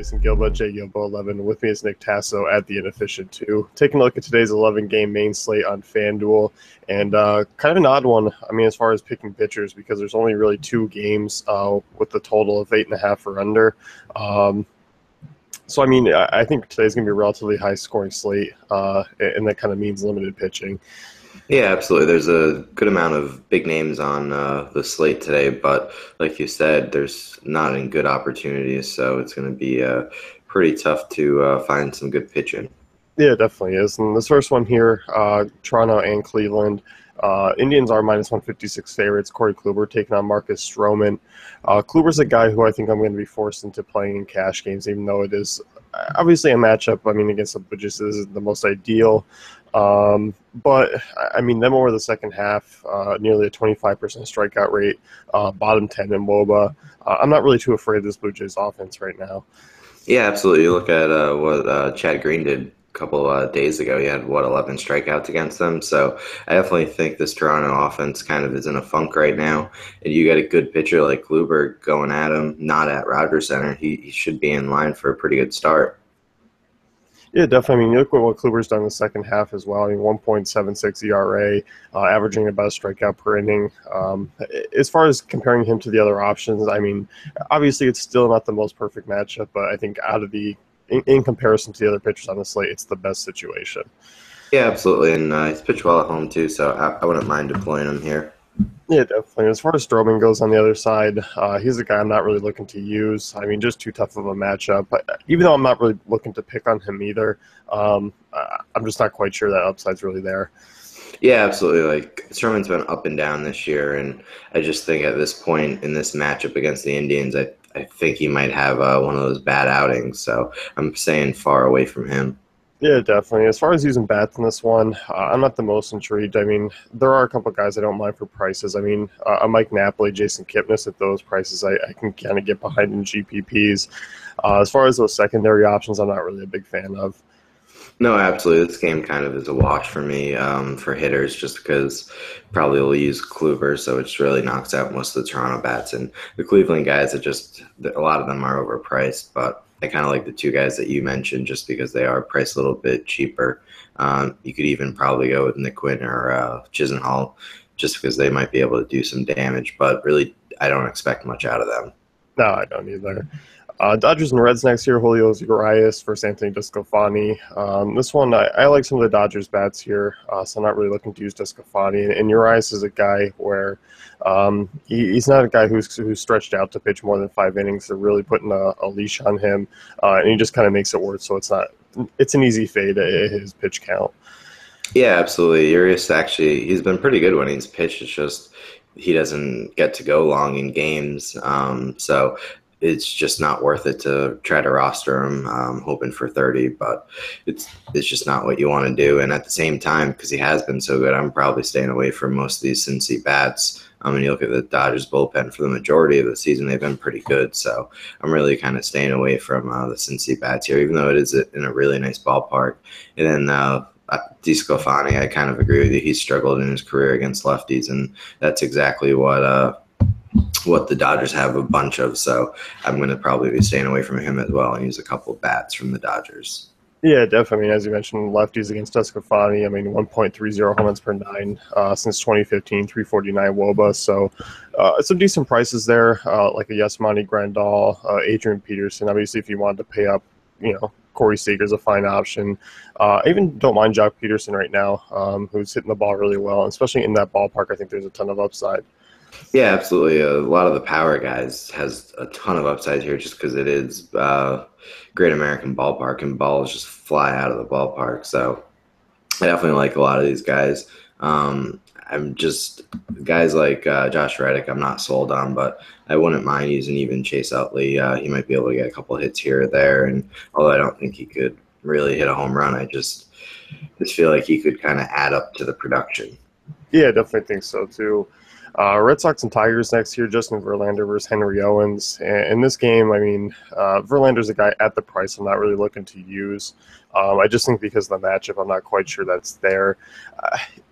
Jason Gilba, J Gilba 11. With me is Nick Tasso at the Inefficient 2. Taking a look at today's 11-game main slate on FanDuel, and kind of an odd one. I mean, as far as picking pitchers, because there's only really two games with the total of 8.5 or under. So, I mean, I think today's going to be a relatively high-scoring slate, and that kind of means limited pitching. Yeah, absolutely. There's a good amount of big names on the slate today, but like you said, there's not any good opportunities, so it's going to be pretty tough to find some good pitching. Yeah, it definitely is. And this first one here, Toronto and Cleveland. Indians are minus 156 favorites. Corey Kluber taking on Marcus Stroman. Kluber's a guy who I think I'm going to be forced into playing in cash games, even though it is obviously a matchup. I mean, against the Budgets isn't the most ideal. But, I mean, them over the second half, nearly a 25% strikeout rate, bottom 10 in WOBA. I'm not really too afraid of this Blue Jays offense right now. Yeah, absolutely. You look at what Chad Green did a couple days ago. He had, 11 strikeouts against them. So I definitely think this Toronto offense kind of is in a funk right now. And you got a good pitcher like Kluber going at him, not at Rogers Center. He should be in line for a pretty good start. Yeah, definitely. I mean, you look at what Kluber's done in the second half as well. I mean, 1.76 ERA, averaging about a strikeout per inning. As far as comparing him to the other options, I mean, obviously it's still not the most perfect matchup, but I think in comparison to the other pitchers on the slate, it's the best situation. Yeah, absolutely. And he's pitched well at home, too, so I wouldn't mind deploying him here. Yeah, definitely. As far as Stroman goes on the other side, he's a guy I'm not really looking to use. I mean, just too tough of a matchup. Even though I'm not really looking to pick on him either, I'm just not quite sure that upside's really there. Yeah, absolutely. Like Sherman's been up and down this year, and I just think at this point in this matchup against the Indians, I think he might have one of those bad outings. So I'm staying far away from him. Yeah, definitely. As far as using bats in this one, I'm not the most intrigued. I mean, there are a couple of guys I don't mind for prices. I mean, Mike Napoli, Jason Kipnis at those prices, I can kind of get behind in GPPs. As far as those secondary options, I'm not really a big fan of. No, absolutely. This game kind of is a wash for me for hitters just because probably will use Kluber, so it just really knocks out most of the Toronto bats. And the Cleveland guys, a lot of them are overpriced, but I kind of like the two guys that you mentioned just because they are priced a little bit cheaper. You could even probably go with Nick Quinn or Chisenhall just because they might be able to do some damage, but really I don't expect much out of them. No, I don't either. Dodgers and Reds next year, Julio Urias versus Anthony Desclafani. This one, I like some of the Dodgers bats here, so I'm not really looking to use Desclafani. And Urias is a guy where he's not a guy who's stretched out to pitch more than 5 innings. They're really putting a leash on him, and he just kind of makes it work. So it's an easy fade at his pitch count. Yeah, absolutely. Urias actually, he's been pretty good when he's pitched. It's just he doesn't get to go long in games. So it's just not worth it to try to roster him, hoping for 30, but it's just not what you want to do. And at the same time, because he has been so good, I'm probably staying away from most of these Cincy bats. And you look at the Dodgers bullpen for the majority of the season, they've been pretty good. So I'm really kind of staying away from the Cincy bats here, even though it is in a really nice ballpark. And then DeSclafani, I kind of agree with you. He's struggled in his career against lefties, and that's exactly what the Dodgers have a bunch of. So I'm going to probably be staying away from him as well and use a couple of bats from the Dodgers. Yeah, definitely. I mean, as you mentioned, lefties against Desclafani. I mean, 1.30 home runs per 9 since 2015, 349 WOBA. So some decent prices there, like a Yasmani Grandal, Adrian Peterson. Obviously, if you wanted to pay up, Corey Seager's a fine option. I even don't mind Jock Peterson right now, who's hitting the ball really well, and especially in that ballpark. I think there's a ton of upside. Yeah, absolutely. A lot of the power guys has a ton of upside here just because it is Great American Ballpark and balls just fly out of the ballpark. So I definitely like a lot of these guys. I'm just guys like Josh Reddick I'm not sold on, but I wouldn't mind using even Chase Utley. He might be able to get a couple of hits here or there. And although I don't think he could really hit a home run, I just feel like he could kind of add up to the production. Yeah, I definitely think so too. Red Sox and Tigers next year. Justin Verlander versus Henry Owens. And in this game, I mean, Verlander's a guy at the price I'm not really looking to use. I just think because of the matchup, I'm not quite sure that's there.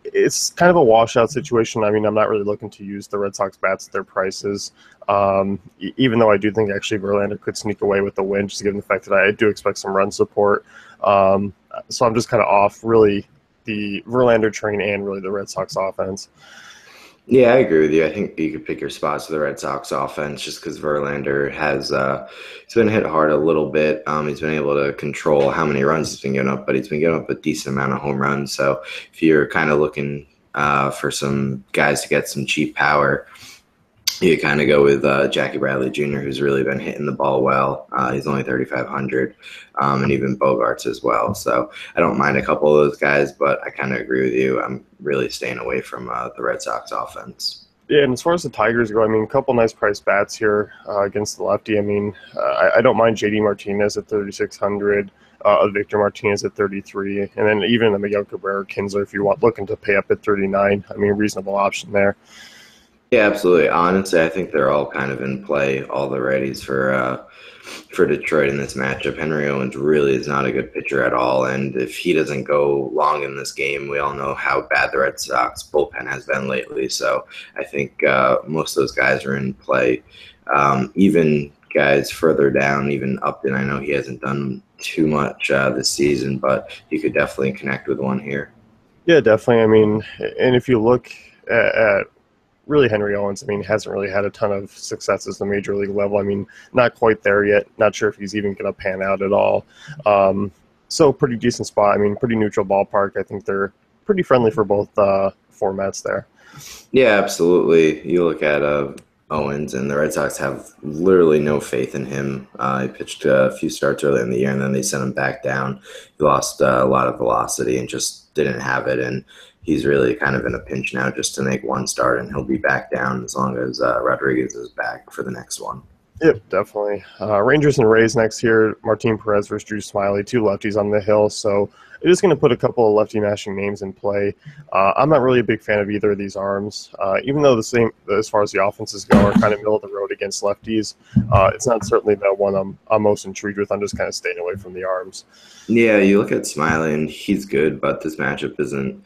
It's kind of a washout situation. I mean, I'm not really looking to use the Red Sox bats at their prices. Even though I do think actually Verlander could sneak away with the win, just given the fact that I do expect some run support. So I'm just kind of off really the Verlander train and really the Red Sox offense. Yeah, I agree with you. I think you could pick your spots for the Red Sox offense just because Verlander has he's been hit hard a little bit. He's been able to control how many runs he's been giving up, but he's been giving up a decent amount of home runs. So if you're kind of looking for some guys to get some cheap power, you kind of go with Jackie Bradley Jr., who's really been hitting the ball well. He's only 3,500, and even Bogarts as well. So I don't mind a couple of those guys, but I kind of agree with you. I'm really staying away from the Red Sox offense. Yeah, and as far as the Tigers go, I mean, a couple nice price bats here against the lefty. I mean, I don't mind JD Martinez at 3,600, Victor Martinez at 33, and then even the Miguel Cabrera Kinsler if you want looking to pay up at 39. I mean, reasonable option there. Yeah, absolutely. Honestly, I think they're all kind of in play, all the righties for Detroit in this matchup. Henry Owens really is not a good pitcher at all, and if he doesn't go long in this game, we all know how bad the Red Sox bullpen has been lately. So I think most of those guys are in play. Even guys further down, even Upton, I know he hasn't done too much this season, but he could definitely connect with one here. Yeah, definitely. I mean, and if you look at really Henry Owens, I mean, hasn't really had a ton of successes at the major league level. I mean, not quite there yet. Not sure if he's even going to pan out at all. So pretty decent spot. I mean, pretty neutral ballpark. I think they're pretty friendly for both formats there. Yeah, absolutely. You look at Owens, and the Red Sox have literally no faith in him. He pitched a few starts early in the year, and then they sent him back down. He lost a lot of velocity and just didn't have it. And he's really kind of in a pinch now just to make one start, and he'll be back down as long as Rodriguez is back for the next one. Yep, definitely. Rangers and Rays next year. Martin Perez versus Drew Smiley, two lefties on the hill. So it is going to put a couple of lefty mashing names in play. I'm not really a big fan of either of these arms, even though the same as far as the offenses go are kind of middle of the road against lefties. It's not certainly the one I'm most intrigued with. I'm just kind of staying away from the arms. Yeah, you look at Smiley, and he's good, but this matchup isn't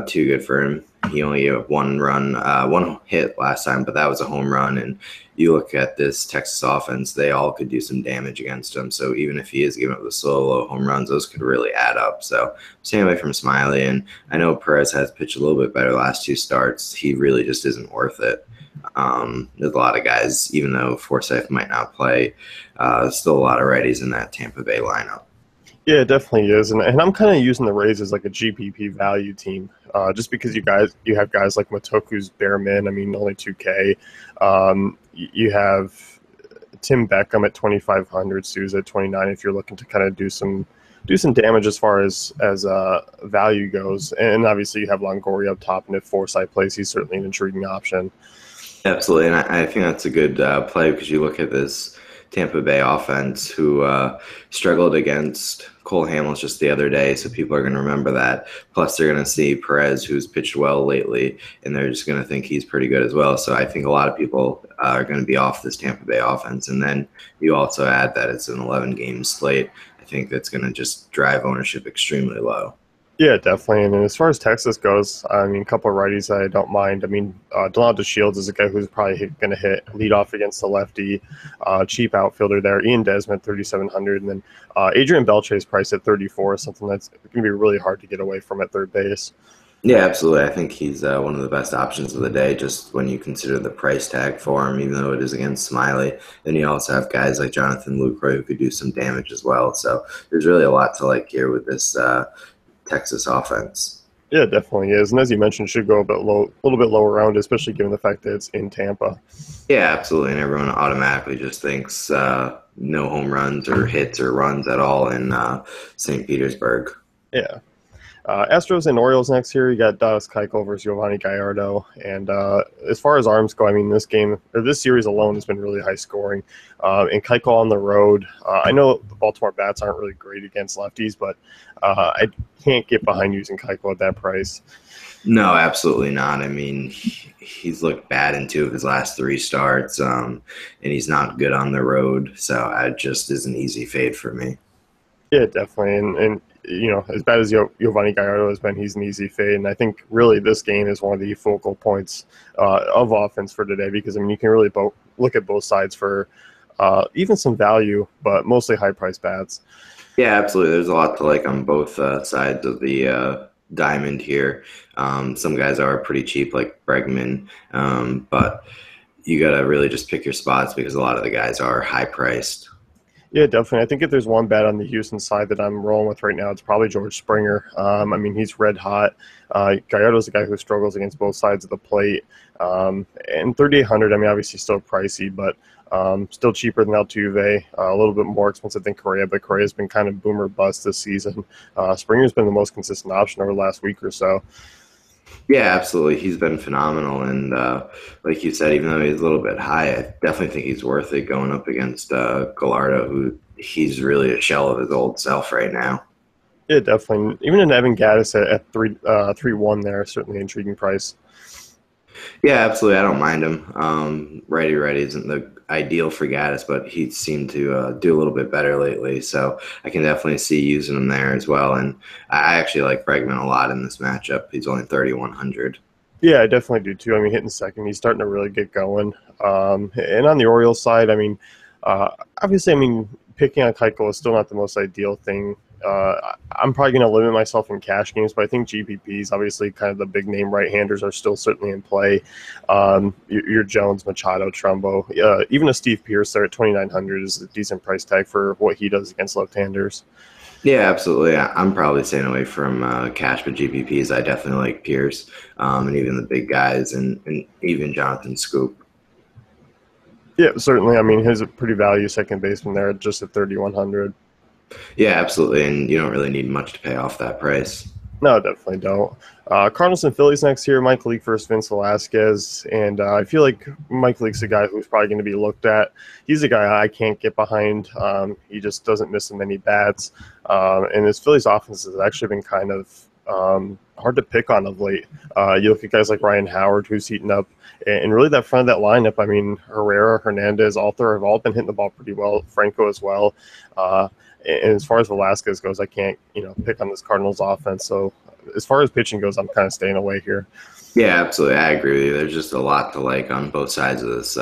too good for him. He only gave one run, one hit last time, but that was a home run. And you look at this Texas offense, they all could do some damage against him. So even if he is giving up the solo home runs, those could really add up. So stay away from Smiley. And I know Perez has pitched a little bit better last two starts. He really just isn't worth it. There's a lot of guys, even though Forsythe might not play, still a lot of righties in that Tampa Bay lineup. Yeah, it definitely is, and I'm kind of using the Rays as like a GPP value team, just because you have guys like Matoku's bare min. I mean, only 2K. You have Tim Beckham at 2,500, Souza at 29. If you're looking to kind of do some damage as far as value goes, and obviously you have Longoria up top, and if Forsythe plays, he's certainly an intriguing option. Absolutely, and I think that's a good play because you look at this Tampa Bay offense who struggled against Cole Hamels just the other day, so people are going to remember that. Plus, they're going to see Perez, who's pitched well lately, and they're just going to think he's pretty good as well. So I think a lot of people are going to be off this Tampa Bay offense. And then you also add that it's an 11-game slate. I think that's going to just drive ownership extremely low. Yeah, definitely. And as far as Texas goes, I mean, a couple of righties I don't mind. I mean, Delonte Shields is a guy who's probably going to hit lead off against the lefty, cheap outfielder there. Ian Desmond, 3,700. And then Adrian Beltre's priced at 34, something that's going to be really hard to get away from at third base. Yeah, absolutely. I think he's one of the best options of the day, just when you consider the price tag for him, even though it is against Smiley. Then you also have guys like Jonathan Lucroy who could do some damage as well. So there's really a lot to like here with this Texas offense. Yeah, it definitely is. And as you mentioned, should go a little bit lower round, especially given the fact that it's in Tampa. Yeah, absolutely. And everyone automatically just thinks no home runs or hits or runs at all in St. Petersburg. Yeah. Astros and Orioles next here. You got Dallas Keuchel versus Giovanni Gallardo. And as far as arms go, I mean, this series alone has been really high scoring. And Keuchel on the road. I know the Baltimore bats aren't really great against lefties, but I can't get behind using Keuchel at that price. No, absolutely not. I mean, he's looked bad in two of his last three starts, and he's not good on the road. So it just is an easy fade for me. Yeah, definitely. And as bad as Giovanni Gallardo has been, he's an easy fade. And I think really this game is one of the focal points of offense for today because, I mean, you can really look at both sides for even some value, but mostly high-priced bats. Yeah, absolutely. There's a lot to like on both sides of the diamond here. Some guys are pretty cheap, like Bregman, but you got to really just pick your spots because a lot of the guys are high priced. Yeah, definitely. I think if there's one bat on the Houston side that I'm rolling with right now, it's probably George Springer. I mean, he's red hot. Gallardo's a guy who struggles against both sides of the plate. And 3,800, I mean, obviously still pricey, but still cheaper than Altuve, a little bit more expensive than Correa, but Correa's been kind of boom or bust this season. Springer's been the most consistent option over the last week or so. Yeah, absolutely. He's been phenomenal. And like you said, even though he's a little bit high, I definitely think he's worth it going up against Gallardo, who he's really a shell of his old self right now. Yeah, definitely. Even an Evan Gattis at 3-1 there, certainly intriguing price. Yeah, absolutely. I don't mind him. Righty isn't the ideal for Gaddis, but he seemed to do a little bit better lately. So I can definitely see using him there as well. And I actually like Bregman a lot in this matchup. He's only 3,100. Yeah, I definitely do too. I mean, hitting second, he's starting to really get going. And on the Orioles side, I mean, obviously, I mean, picking on Keuchel is still not the most ideal thing. I'm probably going to limit myself in cash games, but I think GPPs, obviously, kind of the big name right-handers are still certainly in play. Your Jones, Machado, Trumbo, even a Steve Pearce there at 2,900 is a decent price tag for what he does against left-handers. Yeah, absolutely. I'm probably staying away from cash, but GPPs, I definitely like Pierce and even the big guys and even Jonathan Scoop. Yeah, certainly. I mean, he's a pretty value second baseman there, just at 3,100. Yeah, absolutely. And you don't really need much to pay off that price. No, definitely don't. Cardinals and Phillies next year. Mike Leake versus Vince Velasquez, and I feel like Mike Leake's a guy who's probably going to be looked at. He's a guy I can't get behind. He just doesn't miss as many bats, and his Phillies offense has actually been kind of hard to pick on of late. You look at guys like Ryan Howard, who's heating up, and really that front of that lineup. I mean, Herrera, Hernandez, Alter have all been hitting the ball pretty well. Franco as well. And as far as Velasquez goes, I can't, pick on this Cardinals offense. So as far as pitching goes, I'm kind of staying away here. Yeah, absolutely. I agree with you. There's just a lot to like on both sides of this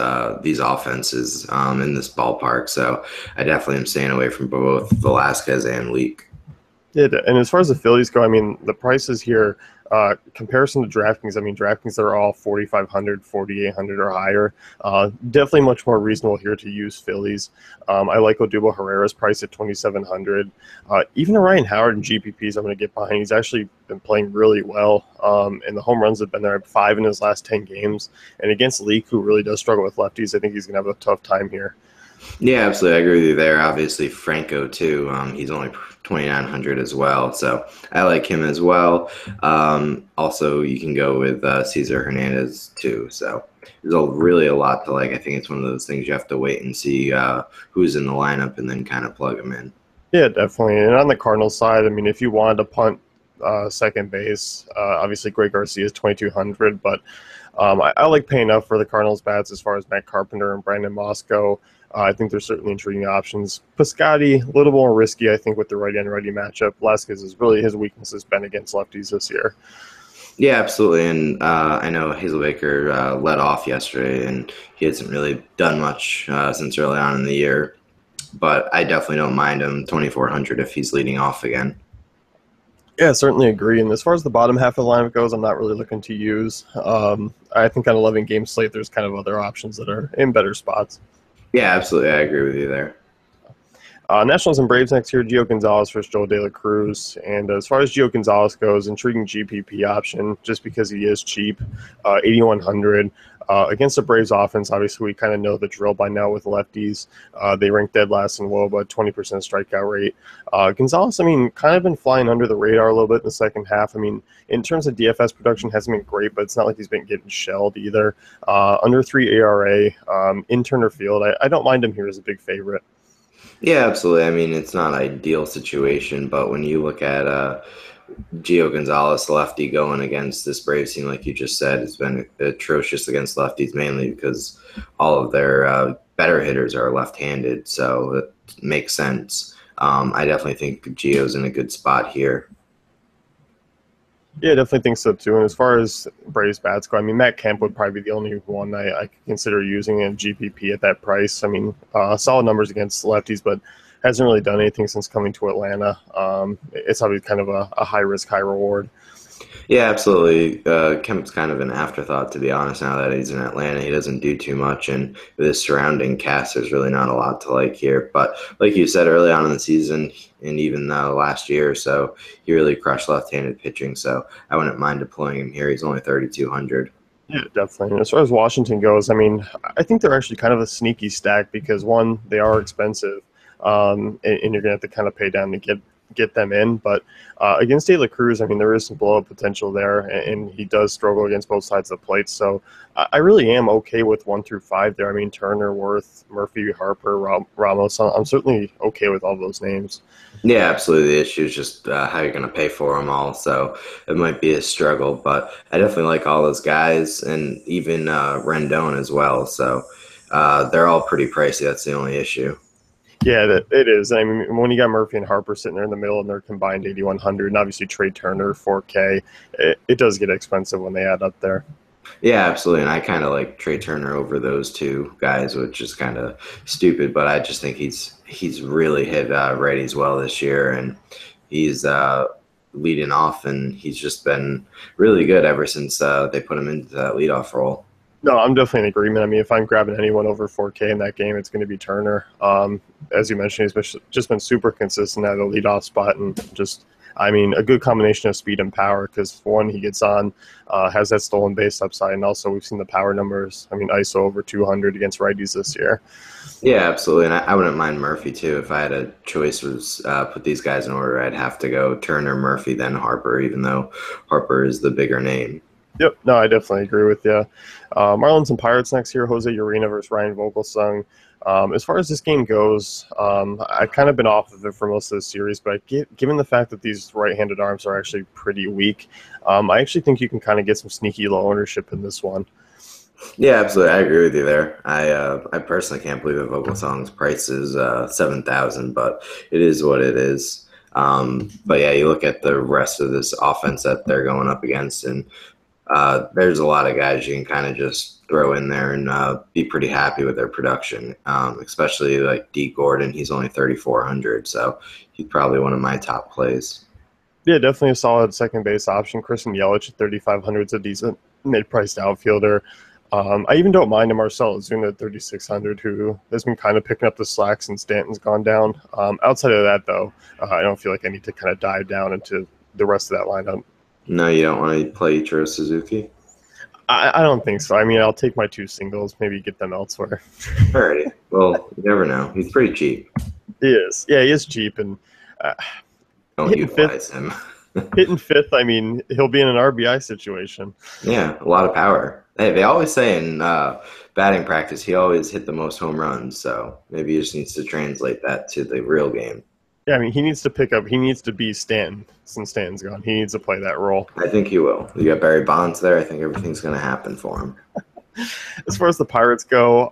these offenses in this ballpark. So I definitely am staying away from both Velasquez and Leak. Yeah, and as far as the Phillies go, I mean, the prices here, comparison to DraftKings, I mean, DraftKings are all 4,500, 4,800 or higher. Definitely much more reasonable here to use Phillies. I like Odubel Herrera's price at 2,700. Even Ryan Howard and GPPs I'm going to get behind. He's actually been playing really well, and the home runs have been there at 5 in his last 10 games. And against Leak, who really does struggle with lefties, I think he's going to have a tough time here. Yeah, absolutely. I agree with you there. Obviously, Franco, too. He's only 2,900 as well. So I like him as well. Also, you can go with Cesar Hernandez, too. So there's really a lot to like. I think it's one of those things you have to wait and see who's in the lineup and then kind of plug them in. Yeah, definitely. And on the Cardinals side, I mean, if you wanted to punt second base, obviously Greg Garcia is 2,200, but I like paying up for the Cardinals bats as far as Matt Carpenter and Brandon Moss go. I think there's certainly intriguing options. Piscotty, a little more risky, I think, with the righty-on-righty matchup. Velasquez is really his weakness has been against lefties this year. Yeah, absolutely. And I know Hazelbaker led off yesterday, and he hasn't really done much since early on in the year. But I definitely don't mind him 2,400 if he's leading off again. Yeah, certainly agree. And as far as the bottom half of the lineup goes, I'm not really looking to use. I think on 11-game slate, there's kind of other options that are in better spots. Yeah, absolutely. I agree with you there. Nationals and Braves next year, Gio Gonzalez versus Joel De La Cruz. And as far as Gio Gonzalez goes, intriguing GPP option just because he is cheap, 8,100. Against the Braves offense, obviously, we kind of know the drill by now with lefties. They rank dead last in WOBA, 20% strikeout rate. Gonzalez, I mean, kind of been flying under the radar a little bit in the second half. I mean, in terms of DFS production, hasn't been great, but it's not like he's been getting shelled either. Under 3 ERA, in Turner Field, I don't mind him here as a big favorite. Yeah, absolutely. I mean, it's not an ideal situation, but when you look at Gio Gonzalez, lefty, going against this Braves team, like you just said, has been atrocious against lefties, mainly because all of their better hitters are left-handed, so it makes sense. I definitely think Gio's in a good spot here. Yeah, I definitely think so too. And as far as Braves bats go, I mean, Matt Kemp would probably be the only one I could consider using in GPP at that price. I mean, solid numbers against lefties, but hasn't really done anything since coming to Atlanta. It's obviously kind of a high risk, high reward. Yeah, absolutely. Kemp's kind of an afterthought, to be honest. Now that he's in Atlanta, he doesn't do too much, and with his surrounding cast, there's really not a lot to like here. But like you said early on in the season, and even last year or so, he really crushed left-handed pitching. So I wouldn't mind deploying him here. He's only 3,200. Yeah, definitely. And as far as Washington goes, I mean, I think they're actually kind of a sneaky stack because one, they are expensive, and you're gonna have to kind of pay down to get them in. But against De La Cruz, I mean, there is some blow up potential there, and he does struggle against both sides of the plate. So I really am okay with 1 through 5 there. I mean, Turner, Worth, Murphy, Harper, Ramos. I'm certainly okay with all those names. Yeah, absolutely. The issue is just how you're going to pay for them all. So it might be a struggle, but I definitely like all those guys and even Rendon as well. So they're all pretty pricey. That's the only issue. Yeah, it is. I mean, when you got Murphy and Harper sitting there in the middle and they're combined 8,100, and obviously Trey Turner 4K, it does get expensive when they add up there. Yeah, absolutely. And I kind of like Trey Turner over those two guys, which is kind of stupid, but I just think he's really hit righties well this year, and he's leading off, and he's just been really good ever since they put him into that leadoff role. No, I'm definitely in agreement. I mean, if I'm grabbing anyone over 4K in that game, it's going to be Turner. As you mentioned, just been super consistent at the leadoff spot, and just, I mean, a good combination of speed and power. Because for one, he gets on, has that stolen base upside, and also we've seen the power numbers. I mean, ISO over 200 against righties this year. Yeah, absolutely. And I wouldn't mind Murphy too. If I had a choice, was put these guys in order, I'd have to go Turner, Murphy, then Harper, even though Harper is the bigger name. Yep, no, I definitely agree with you. Marlins and Pirates next year, Jose Urena versus Ryan Vogelsong. As far as this game goes, I've kind of been off of it for most of the series, but given the fact that these right-handed arms are actually pretty weak, I actually think you can kind of get some sneaky low ownership in this one. Yeah, absolutely. I agree with you there. I personally can't believe that Vogelsong's price is 7,000, but it is what it is. But yeah, you look at the rest of this offense that they're going up against, and there's a lot of guys you can kind of just throw in there and be pretty happy with their production, especially like D. Gordon. He's only 3,400, so he's probably one of my top plays. Yeah, definitely a solid second base option. Christian Yelich at 3,500 is a decent mid-priced outfielder. I even don't mind a Marcell Ozuna at 3,600, who has been kind of picking up the slack since Stanton's gone down. Outside of that, though, I don't feel like I need to kind of dive down into the rest of that lineup. No, you don't want to play Ichiro Suzuki? I don't think so. I mean, I'll take my two singles, maybe get them elsewhere. Alrighty. Well, you never know. He's pretty cheap. He is. Yeah, he is cheap. And uh, Don't hitting utilize fifth, him. hitting fifth, I mean, he'll be in an RBI situation. Yeah, a lot of power. Hey, they always say in batting practice he always hit the most home runs, so maybe he just needs to translate that to the real game. Yeah, I mean, he needs to be Stanton since Stanton's gone. He needs to play that role. I think he will. You got Barry Bonds there. I think everything's going to happen for him. As far as the Pirates go,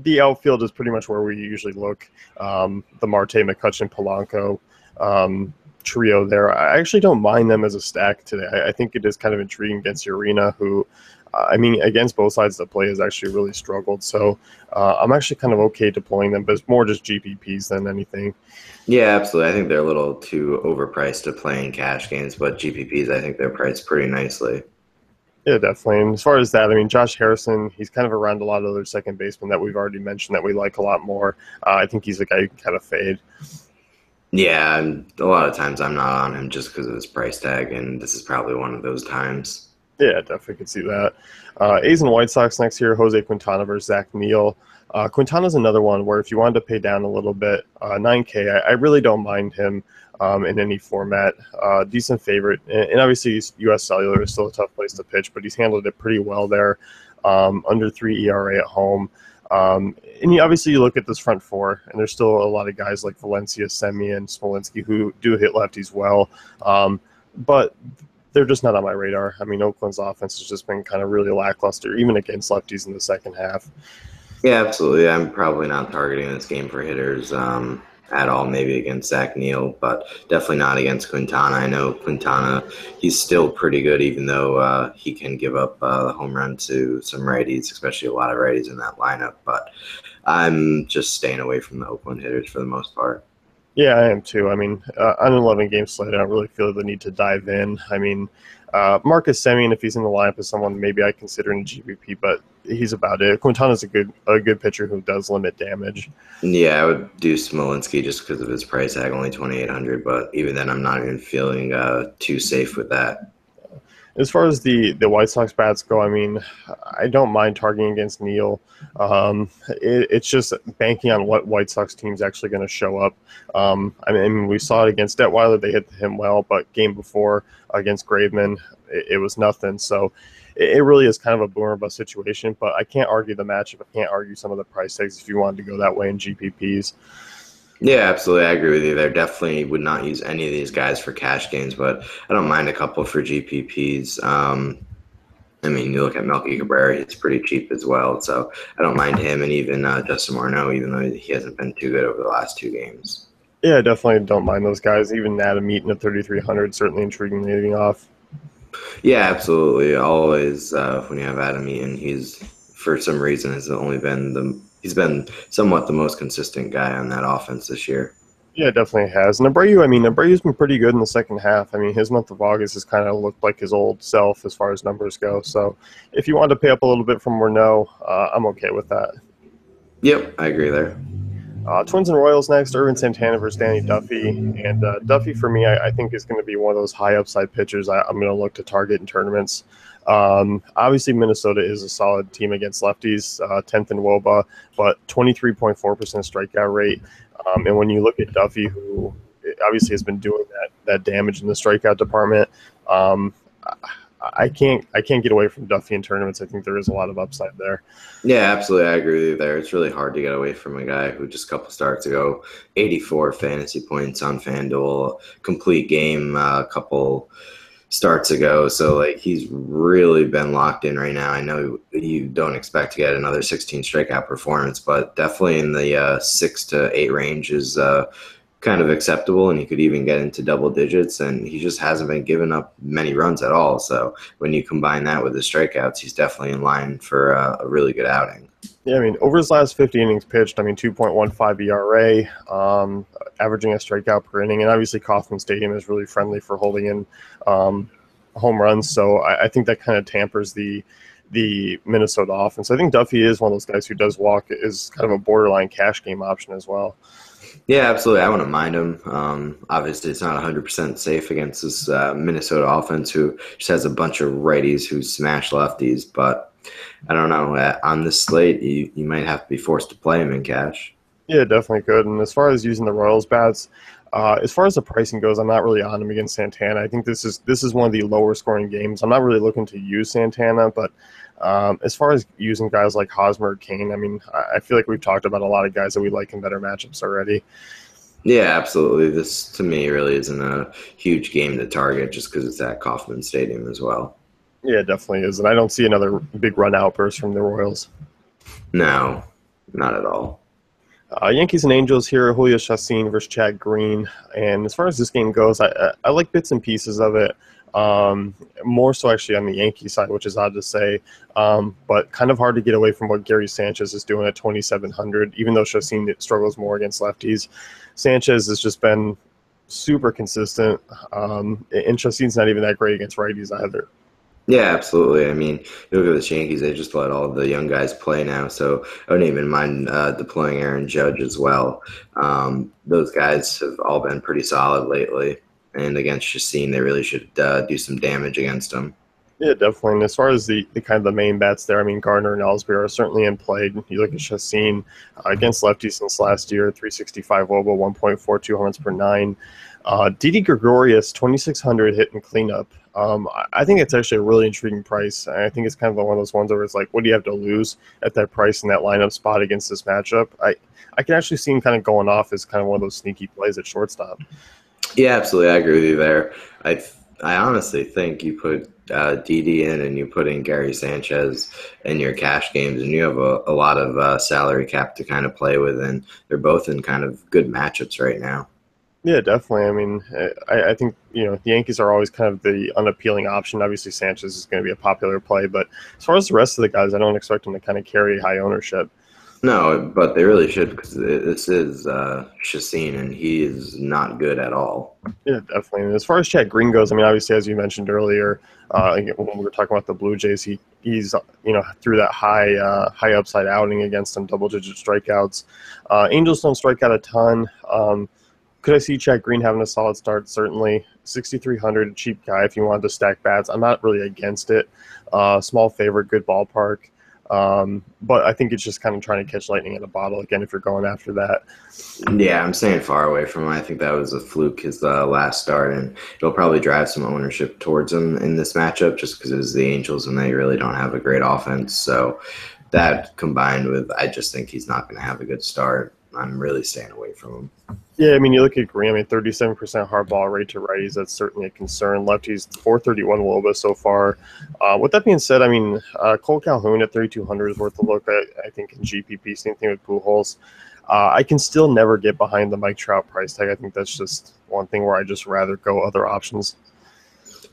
the outfield is pretty much where we usually look. The Marte, McCutcheon, Polanco trio there. I actually don't mind them as a stack today. I think it is kind of intriguing against Urena, who, I mean, against both sides of the play has actually really struggled. So I'm actually kind of okay deploying them, but it's more just GPPs than anything. Yeah, absolutely. I think they're a little too overpriced to play in cash games, but GPPs, I think they're priced pretty nicely. Yeah, definitely. And as far as that, I mean, Josh Harrison, he's kind of around a lot of other second basemen that we've already mentioned that we like a lot more. I think he's a guy you can kind of fade. Yeah, and a lot of times I'm not on him just because of his price tag, and this is probably one of those times. Yeah, definitely could see that. A's and White Sox next year, Jose Quintana versus Zach Neal. Quintana's another one where if you wanted to pay down a little bit, 9K, I really don't mind him in any format. Decent favorite. And obviously, U.S. Cellular is still a tough place to pitch, but he's handled it pretty well there. Under 3 ERA at home. And obviously, you look at this front four, and there's still a lot of guys like Valencia, Semien, and Smolinski who do hit lefties well. But they're just not on my radar. I mean, Oakland's offense has just been kind of really lackluster, even against lefties in the second half. Yeah, absolutely. I'm probably not targeting this game for hitters at all, maybe against Zach Neal, but definitely not against Quintana. I know Quintana, he's still pretty good, even though he can give up the home run to some righties, especially a lot of righties in that lineup. But I'm just staying away from the Oakland hitters for the most part. Yeah, I am too. I mean, on an 11 game slate, I don't really feel the need to dive in. I mean, Marcus Semien, if he's in the lineup, is someone maybe I consider in a GPP, but he's about it. Quintana's a good pitcher who does limit damage. Yeah, I would do Smolinski just because of his price tag, only 2,800. But even then, I'm not even feeling too safe with that. As far as the White Sox bats go, I mean, I don't mind targeting against Neal. It's just banking on what White Sox team's actually going to show up. I mean, we saw it against Detweiler; they hit him well, but game before against Graveman, it was nothing. So it really is kind of a boomer bust situation. But I can't argue the matchup. I can't argue some of the price tags if you wanted to go that way in GPPs. Yeah, absolutely. I agree with you there. Definitely would not use any of these guys for cash games, but I don't mind a couple for GPPs. I mean, you look at Melky Cabrera, he's pretty cheap as well. So I don't mind him and even Justin Morneau, even though he hasn't been too good over the last two games. Yeah, I definitely don't mind those guys. Even Adam Eaton at 3,300, certainly intriguing leading off. Yeah, absolutely. Always when you have Adam Eaton, he's for some reason he's been somewhat the most consistent guy on that offense this year. Yeah, it definitely has. And Abreu, I mean, Abreu's been pretty good in the second half. I mean, his month of August has kind of looked like his old self as far as numbers go. So if you want to pay up a little bit from Morneau, I'm okay with that. Yep, I agree there. Twins and Royals next, Irvin Santana versus Danny Duffy. And Duffy, for me, I think is going to be one of those high upside pitchers I'm going to look to target in tournaments. Obviously, Minnesota is a solid team against lefties, 10th in WOBA, but 23.4% strikeout rate. And when you look at Duffy, who obviously has been doing that damage in the strikeout department, um, I can't get away from Duffy in tournaments. I think there is a lot of upside there. Yeah, absolutely. I agree with you there. It's really hard to get away from a guy who just a couple starts ago, 84 fantasy points on FanDuel, complete game a couple starts ago. So like he's really been locked in right now. I know you don't expect to get another 16 strikeout performance, but definitely in the 6 to 8 range is kind of acceptable, and he could even get into double digits, and he just hasn't been giving up many runs at all. So when you combine that with the strikeouts, he's definitely in line for a really good outing. Yeah, I mean, over his last 50 innings pitched, I mean, 2.15 ERA, averaging a strikeout per inning, and obviously Kauffman Stadium is really friendly for holding in home runs. So I think that kind of tampers the Minnesota offense. I think Duffy is one of those guys who does walk, is kind of a borderline cash game option as well. Yeah, absolutely. I wouldn't mind him. Obviously, it's not 100% safe against this Minnesota offense who just has a bunch of righties who smash lefties. But I don't know. On this slate, you might have to be forced to play him in cash. Yeah, definitely could. And as far as using the Royals bats, as far as the pricing goes, I'm not really on him against Santana. I think this is one of the lower scoring games. I'm not really looking to use Santana, but as far as using guys like Hosmer or Kane, I mean, I feel like we've talked about a lot of guys that we like in better matchups already. Yeah, absolutely. This, to me, really isn't a huge game to target just because it's at Kauffman Stadium as well. Yeah, it definitely is. And I don't see another big run outburst from the Royals. No, not at all. Yankees and Angels here, Julio Chacin versus Chad Green. And as far as this game goes, I like bits and pieces of it. More so actually on the Yankee side, which is odd to say, but kind of hard to get away from what Gary Sanchez is doing at 2,700, even though Chacin struggles more against lefties. Sanchez has just been super consistent, and Chacin's not even that great against righties either. Yeah, absolutely. I mean, you look at the Yankees, they just let all the young guys play now, so I wouldn't even mind deploying Aaron Judge as well. Those guys have all been pretty solid lately, and against Chacin, they really should do some damage against him. Yeah, definitely. And as far as the kind of the main bets there, I mean, Gardner and Ellsbury are certainly in play. You look at Chassin against lefties since last year, 365 Wobo, 1.42 homers per nine. Didi Gregorius, 2,600 hit and cleanup. I think it's actually a really intriguing price. I think it's kind of one of those ones where it's like, what do you have to lose at that price in that lineup spot against this matchup? I can actually see him kind of going off as kind of one of those sneaky plays at shortstop. Yeah, absolutely. I agree with you there. I honestly think you put Didi in and you put in Gary Sanchez in your cash games, and you have a lot of salary cap to kind of play with, and they're both in kind of good matchups right now. Yeah, definitely. I mean, I think the Yankees are always kind of the unappealing option. Obviously, Sanchez is going to be a popular play, but as far as the rest of the guys, I don't expect them to kind of carry high ownership. No, but they really should because this is Chassin, and he is not good at all. Yeah, definitely. And as far as Chad Green goes, I mean, obviously, as you mentioned earlier, when we were talking about the Blue Jays, he's through that high upside outing against them, double digit strikeouts. Angels don't strike out a ton. Could I see Chad Green having a solid start? Certainly. 6,300, a cheap guy if you wanted to stack bats. I'm not really against it. Small favorite, good ballpark. But I think it's just kind of trying to catch lightning in a bottle again if you're going after that. Yeah, I'm staying far away from him. I think that was a fluke his last start, and it'll probably drive some ownership towards him in this matchup just because it was the Angels and they really don't have a great offense. So that combined with, I just think he's not going to have a good start. I'm really staying away from him. Yeah, I mean, you look at Green, I mean, 37% hard ball rate to righties. That's certainly a concern. Lefties, 431 Woba so far. With that being said, I mean, Cole Calhoun at 3,200 is worth a look, I think, in GPP. Same thing with Pujols. I can still never get behind the Mike Trout price tag. I think that's just one thing where I just rather go other options.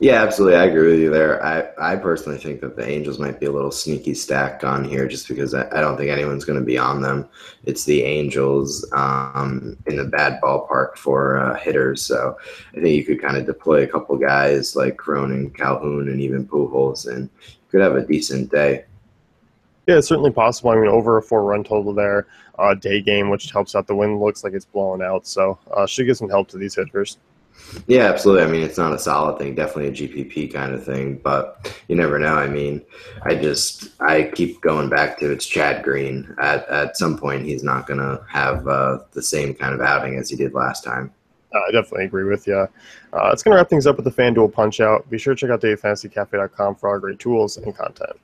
Yeah, absolutely. I agree with you there. I personally think that the Angels might be a little sneaky stacked on here just because I don't think anyone's going to be on them. It's the Angels in the bad ballpark for hitters. So I think you could kind of deploy a couple guys like Cronin, Calhoun, and even Pujols, and you could have a decent day. Yeah, it's certainly possible. I mean, over a 4-run total there. Day game, which helps out the wind, looks like it's blowing out. So should get some help to these hitters. Yeah, absolutely. I mean, it's not a solid thing, definitely a GPP kind of thing, but you never know. I mean, I keep going back to it's Chad Green. At some point, he's not going to have the same kind of outing as he did last time. I definitely agree with you. It's going to wrap things up with the FanDuel Punch Out. Be sure to check out DaveFantasyCafe.com for all great tools and content.